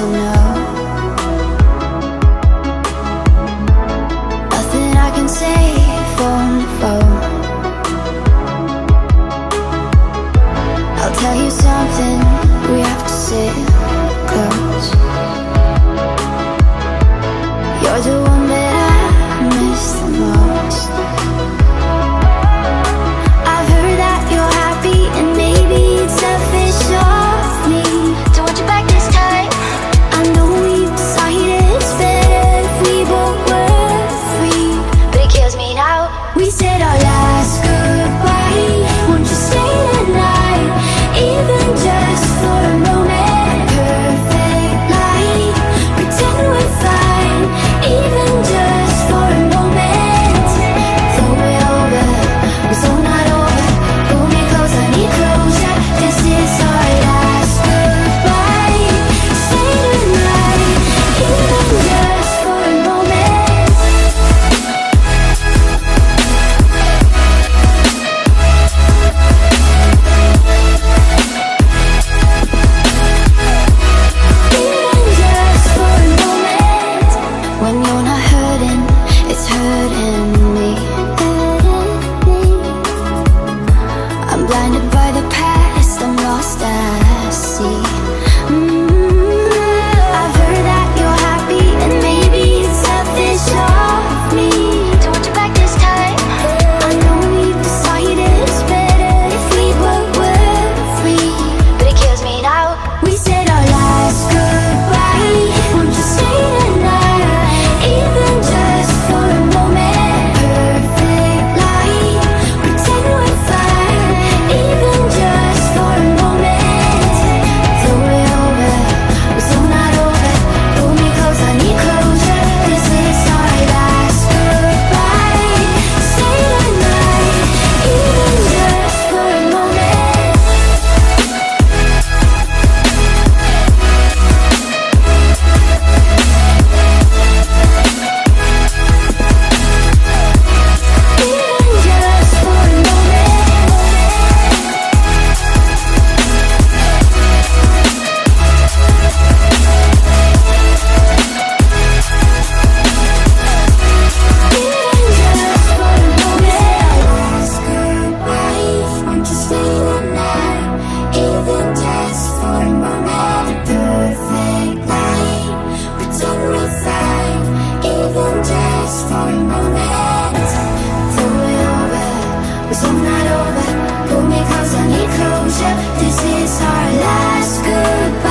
to know. Nothing I can say on the phone. I'll tell you something, we have to sit close. You're the one that I miss the most. I've heard that you're happy, and maybe it's selfish of me to want you back this time. I know we decided it's better if we both were free, but it kills me now. We said our last goodbye. Won't you stay tonight, even just for a moment? Perfect light, pretend we're fine, even just for a moment. Though we're over, we're so not over. Pull me close, I need closure. This is our last goodbye. Stay tonight, even just for a moment. Even just for a moment. When you're not hurting, it's hurting me. I'm blinded by the past, I'm lost at sea. I've heard that you're happy, and maybe it's selfish of me to want you back this time. I know we decided it's better if we both were free, but it kills me now. We said our last goodbye. Won't you stay tonight, even just for a moment? Perfect light, pretend we're fine, even just for a moment. Though we're over, we're so not over. Pull me close, I need closure. This is our last goodbye. Stay tonight, even just for a moment. Even just for a moment. Even just for a moment. Last goodbye. Won't you stay tonight, even just for a moment? Perfect light, pretend we're fine, even just for a moment. Though we're over, we're so not over. Pull me close, I need closure. This is our last goodbye.